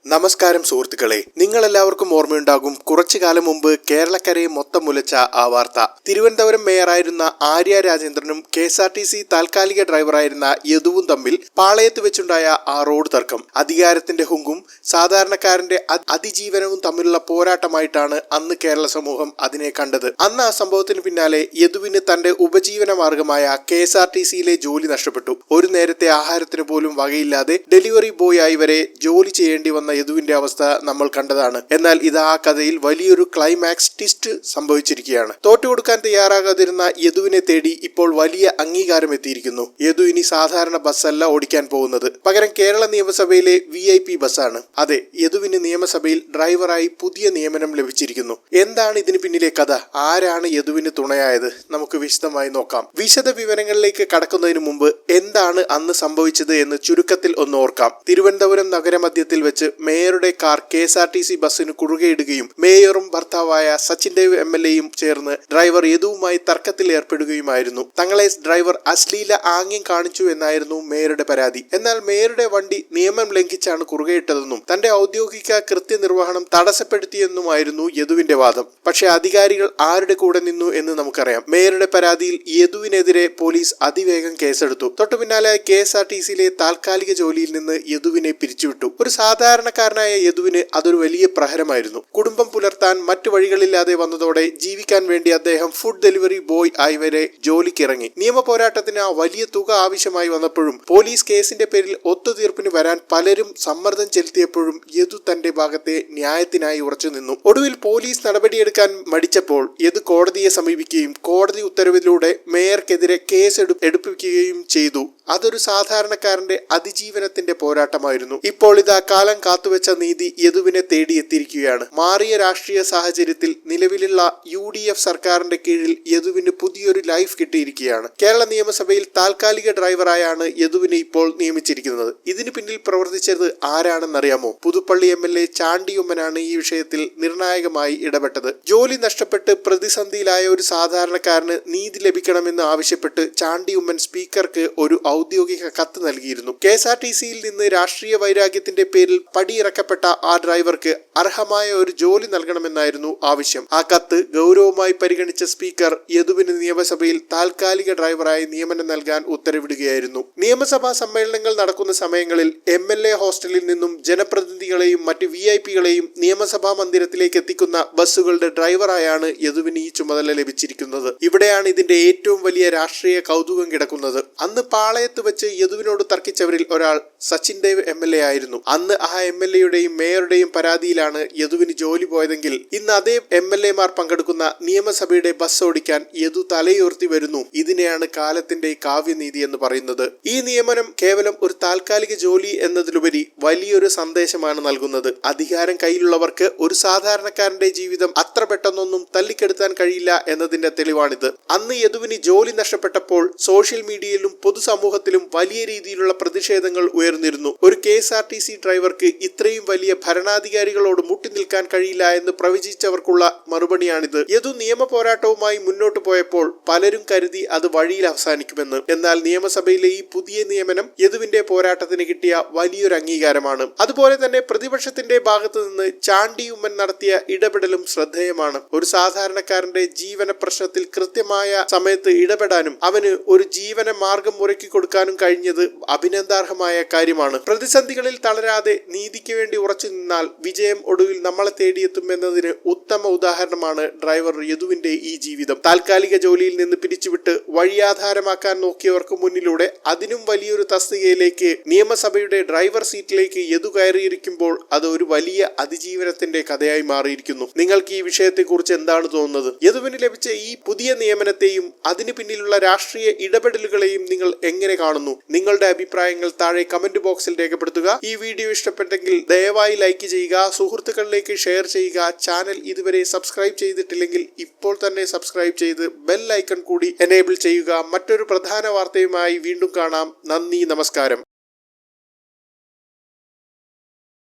നമസ്കാരം സുഹൃത്തുക്കളെ, നിങ്ങളെല്ലാവർക്കും ഓർമ്മയുണ്ടാകും കുറച്ചു കാലം മുമ്പ് കേരളക്കരയെ മൊത്തം മുലച്ച ആ വാർത്ത. തിരുവനന്തപുരം മേയറായിരുന്ന ആര്യ രാജേന്ദ്രനും KSRTC താൽക്കാലിക ഡ്രൈവറായിരുന്ന യദുവും തമ്മിൽ പാളയത്ത് വെച്ചുണ്ടായ ആ റോഡ് തർക്കം അധികാരത്തിന്റെ ഹുങ്കും സാധാരണക്കാരന്റെ അതിജീവനവും തമ്മിലുള്ള പോരാട്ടമായിട്ടാണ് അന്ന് കേരള സമൂഹം അതിനെ കണ്ടത്. അന്ന് ആ സംഭവത്തിന് പിന്നാലെ യദുവിന് തന്റെ ഉപജീവന മാർഗമായ KSRTCയിലെ ജോലി നഷ്ടപ്പെട്ടു. ഒരു നേരത്തെ ആഹാരത്തിന് പോലും വകയില്ലാതെ ഡെലിവറി ബോയ് ആയി വരെ ജോലി ചെയ്യേണ്ടി വന്ന യദുവിന്റെ അവസ്ഥ നമ്മൾ കണ്ടതാണ്. എന്നാൽ ഇത് ആ കഥയിൽ വലിയൊരു ക്ലൈമാക്സ് ട്വിസ്റ്റ് സംഭവിച്ചിരിക്കുകയാണ്. തോറ്റുകൊടുക്കാൻ തയ്യാറാകാതിരുന്ന യദുവിനെ തേടി ഇപ്പോൾ വലിയ അംഗീകാരം എത്തിയിരിക്കുന്നു. യദു ഇനി സാധാരണ ബസ്സല്ല ഓടിക്കാൻ പോകുന്നത്, പകരം കേരള നിയമസഭയിലെ VIP ബസ്സാണ്. അതെ, യദുവിന് നിയമസഭയിൽ ഡ്രൈവറായി പുതിയ നിയമനം ലഭിച്ചിരിക്കുന്നു. എന്താണ് ഇതിന് പിന്നിലെ കഥ? ആരാണ് യദുവിന് തുണയായത്? നമുക്ക് വിശദമായി നോക്കാം. വിശദ വിവരങ്ങളിലേക്ക് കടക്കുന്നതിന് മുമ്പ് എന്താണ് അന്ന് സംഭവിച്ചത് എന്ന് ചുരുക്കത്തിൽ ഒന്ന് ഓർക്കാം. തിരുവനന്തപുരം നഗരമധ്യത്തിൽ വെച്ച് മേയറുടെ കാർ KSRTC ബസ്സിന് കുറുകെയിടുകയും മേയറും ഭർത്താവായ സച്ചിൻ ദേവ് MLAയും ചേർന്ന് ഡ്രൈവർ യദുവുമായി തർക്കത്തിൽ ഏർപ്പെടുകയുമായിരുന്നു. തങ്ങളെ ഡ്രൈവർ അശ്ലീല ആംഗ്യം കാണിച്ചു എന്നായിരുന്നു മേയറുടെ പരാതി. എന്നാൽ മേയറുടെ വണ്ടി നിയമം ലംഘിച്ചാണ് കുറുകെയിട്ടതെന്നും തന്റെ ഔദ്യോഗിക കൃത്യനിർവഹണം തടസ്സപ്പെടുത്തിയെന്നുമായിരുന്നു യദുവിന്റെ വാദം. പക്ഷേ അധികാരികൾ ആരുടെ കൂടെ നിന്നു എന്ന് നമുക്കറിയാം. മേയറുടെ പരാതിയിൽ യദുവിനെതിരെ പോലീസ് അതിവേഗം കേസെടുത്തു. തൊട്ടു പിന്നാലെ KSRTCയിലെ താൽക്കാലിക ജോലിയിൽ നിന്ന് യദുവിനെ പിരിച്ചുവിട്ടു. ഒരു സാധാരണക്കാരനായ യദുവിന് അതൊരു വലിയ പ്രഹരമായിരുന്നു. കുടുംബം പുലർത്താൻ മറ്റു വഴികളില്ലാതെ വന്നതോടെ ജീവിക്കാൻ വേണ്ടി അദ്ദേഹം ഫുഡ് ഡെലിവറി ബോയ് ആയി വരെ ജോലിക്കിറങ്ങി. നിയമ പോരാട്ടത്തിന് വലിയ തുക ആവശ്യമായി വന്നപ്പോഴും പോലീസ് കേസിന്റെ പേരിൽ ഒത്തുതീർപ്പിന് വരാൻ പലരും സമ്മർദ്ദം ചെലുത്തിയപ്പോഴും യദു തന്റെ ഭാഗത്തെ ന്യായത്തിനായി ഉറച്ചു നിന്നു. ഒടുവിൽ പോലീസ് നടപടിയെടുക്കാൻ മടിച്ചപ്പോൾ യദു കോടതിയെ സമീപിക്കുകയും കോടതി ഉത്തരവിലൂടെ മേയർക്കെതിരെ കേസ് എടുപ്പിക്കുകയും ചെയ്തു. അതൊരു സാധാരണക്കാരന്റെ അതിജീവനത്തിന്റെ പോരാട്ടമായിരുന്നു. ഇപ്പോൾ ഇതാ കാലം കാത്തുവെച്ച നീതി യദുവിനെ തേടിയെത്തിയിരിക്കുകയാണ്. മാറിയ രാഷ്ട്രീയ സാഹചര്യത്തിൽ നിലവിലുള്ള UDF സർക്കാരിന്റെ കീഴിൽ യദുവിന് പുതിയൊരു ലൈഫ് കിട്ടിയിരിക്കുകയാണ്. കേരള നിയമസഭയിൽ താൽക്കാലിക ഡ്രൈവറായാണ് യദുവിനെ ഇപ്പോൾ നിയമിച്ചിരിക്കുന്നത്. ഇതിന് പിന്നിൽ പ്രവർത്തിച്ചത് ആരാണെന്നറിയാമോ? പുതുപ്പള്ളി MLA ചാണ്ടി ഉമ്മനാണ് ഈ വിഷയത്തിൽ നിർണായകമായി ഇടപെട്ടത്. ജോലി നഷ്ടപ്പെട്ട് പ്രതിസന്ധിയിലായ ഒരു സാധാരണക്കാരന് നീതി ലഭിക്കണമെന്ന് ആവശ്യപ്പെട്ട് ചാണ്ടി ഉമ്മൻ സ്പീക്കർക്ക് ഒരു ഔദ്യോഗിക കത്ത് നൽകിയിരുന്നു. KSRTCയിൽ നിന്ന് രാഷ്ട്രീയ വൈരാഗ്യത്തിന്റെ പേരിൽ പടിയിറക്കപ്പെട്ട ആ ഡ്രൈവർക്ക് അർഹമായ ഒരു ജോലി നൽകണമെന്നായിരുന്നു ആവശ്യം. ആ കത്ത് ഗൗരവമായി പരിഗണിച്ച സ്പീക്കർ യദുവിന് നിയമസഭയിൽ താൽക്കാലിക ഡ്രൈവറായി നിയമനം നൽകാൻ ഉത്തരവിടുകയായിരുന്നു. നിയമസഭാ സമ്മേളനങ്ങൾ നടക്കുന്ന സമയങ്ങളിൽ MLA ഹോസ്റ്റലിൽ നിന്നും ജനപ്രതിനിധികളെയും മറ്റ് VIPകളെയും നിയമസഭാ മന്ദിരത്തിലേക്ക് എത്തിക്കുന്ന ബസ്സുകളുടെ ഡ്രൈവറായാണ് യദുവിന് ഈ ചുമതല ലഭിച്ചിരിക്കുന്നത്. ഇവിടെയാണ് ഇതിന്റെ ഏറ്റവും വലിയ രാഷ്ട്രീയ കൗതുകം കിടക്കുന്നത്. അന്ന് പാളയത്ത് വെച്ച് യദുവിനോട് തർക്കിച്ചവരിൽ ഒരാൾ സച്ചിൻ ദേവ് MLA ആയിരുന്നു. അന്ന് ആ MLAയുടെയും മേയറുടെയും പരാതിയിലാണ് യദുവിന് ജോലി പോയതെങ്കിൽ ഇന്ന് അതേ MLAമാർ പങ്കെടുക്കുന്ന നിയമസഭയുടെ ബസ് ഓടിക്കാൻ യദു തലയുയർത്തി വരുന്നു. ഇതിനെയാണ് കാലത്തിന്റെ കാവ്യനീതി എന്ന് പറയുന്നത്. ഈ നിയമനം കേവലം ഒരു താൽക്കാലിക ജോലി എന്നതിലുപരി വലിയൊരു സന്ദേശമാണ് നൽകുന്നത്. അധികാരം കയ്യിലുള്ളവർക്ക് ഒരു സാധാരണക്കാരന്റെ ജീവിതം അത്ര പെട്ടെന്നൊന്നും തല്ലിക്കെടുത്താൻ കഴിയില്ല എന്നതിന്റെ തെളിവാണിത്. അന്ന് യദുവിന് ജോലി നഷ്ടപ്പെട്ടപ്പോൾ സോഷ്യൽ മീഡിയയിലും പൊതുസമൂഹത്തിലും വലിയ രീതിയിലുള്ള പ്രതിഷേധങ്ങൾ ഉയർന്നിരുന്നു. ഒരു KSRTC ഡ്രൈവർക്ക് ഇത്രയും വലിയ ഭരണാധികാരികളോട് മുട്ടി നിൽക്കാൻ കഴിയില്ല എന്ന് പ്രവചിച്ചവർക്കുള്ള മറുപടിയാണിത്. യദു നിയമ പോരാട്ടവുമായി മുന്നോട്ട് പോയപ്പോൾ പലരും കരുതി അത് വഴിയിൽ അവസാനിക്കുമെന്ന്. എന്നാൽ നിയമസഭയിലെ ഈ പുതിയ നിയമനം യദുവിന്റെ പോരാട്ടത്തിന് കിട്ടിയ വലിയൊരു അംഗീകാരമാണ്. അതുപോലെ തന്നെ പ്രതിപക്ഷത്തിന്റെ ഭാഗത്തു നിന്ന് ചാണ്ടി ഉമ്മൻ നടത്തിയ ഇടപെടലും ശ്രദ്ധേയമാണ്. ഒരു സാധാരണക്കാരന്റെ ജീവന പ്രശ്നത്തിൽ കൃത്യമായ സമയത്ത് ഇടപെടാനും അവന് ഒരു ജീവന മാർഗം ഒരുക്കി കൊടുക്കാനും കഴിഞ്ഞത് അഭിനന്ദാർഹമായ കാര്യമാണ്. പ്രതിസന്ധികളിൽ തളരാതെ നീതിക്ക് വേണ്ടി ഉറച്ചു നിന്നാൽ വിജയം ഒടുവിൽ നമ്മളെ തേടിയെത്തുമെന്നതിന് ഉത്തമ ഉദാഹരണമാണ് ഡ്രൈവർ യദുവിന്റെ ഈ ജീവിതം. താൽക്കാലിക ജോലിയിൽ നിന്ന് പിരിച്ചുവിട്ട് വഴിയാധാരമാക്കാൻ നോക്കിയവർക്ക് മുന്നിലൂടെ അതിനും വലിയൊരു തസ്തികയിലേക്ക് നിയമസഭയുടെ ഡ്രൈവർ സീറ്റിലേക്ക് യദു കയറിയിരിക്കുമ്പോൾ അത് ഒരു വലിയ അതിജീവനത്തിന്റെ കഥയായി മാറിയിരിക്കുന്നു. നിങ്ങൾക്ക് ഈ വിഷയത്തെക്കുറിച്ച് എന്താണ് തോന്നുന്നത്? യദുവിന് ലഭിച്ച ഈ പുതിയ നിയമനത്തെയും അതിന് പിന്നിലുള്ള രാഷ്ട്രീയ ഇടപെടലുകളെയും നിങ്ങൾ എങ്ങനെ കാണുന്നു? നിങ്ങളുടെ അഭിപ്രായങ്ങൾ താഴെ കമന്റ് ബോക്സിൽ രേഖപ്പെടുത്തുക. ഈ വീഡിയോ ഇഷ്ടപ്പെട്ടെങ്കിൽ ദയവായി ലൈക്ക് ചെയ്യുക, സുഹൃത്തുക്കളിലേക്ക് ഷെയർ ചെയ്യുക. ചാനൽ ഇതുവരെ സബ്സ്ക്രൈബ് ചെയ്തിട്ടില്ലെങ്കിൽ ഇപ്പോൾ തന്നെ സബ്സ്ക്രൈബ് ചെയ്ത് ബെൽ ഐക്കൺ കൂടി എനേബിൾ ചെയ്യുക. മറ്റൊരു പ്രധാന വാർത്തയുമായി വീണ്ടും കാണാം. നന്ദി, നമസ്കാരം.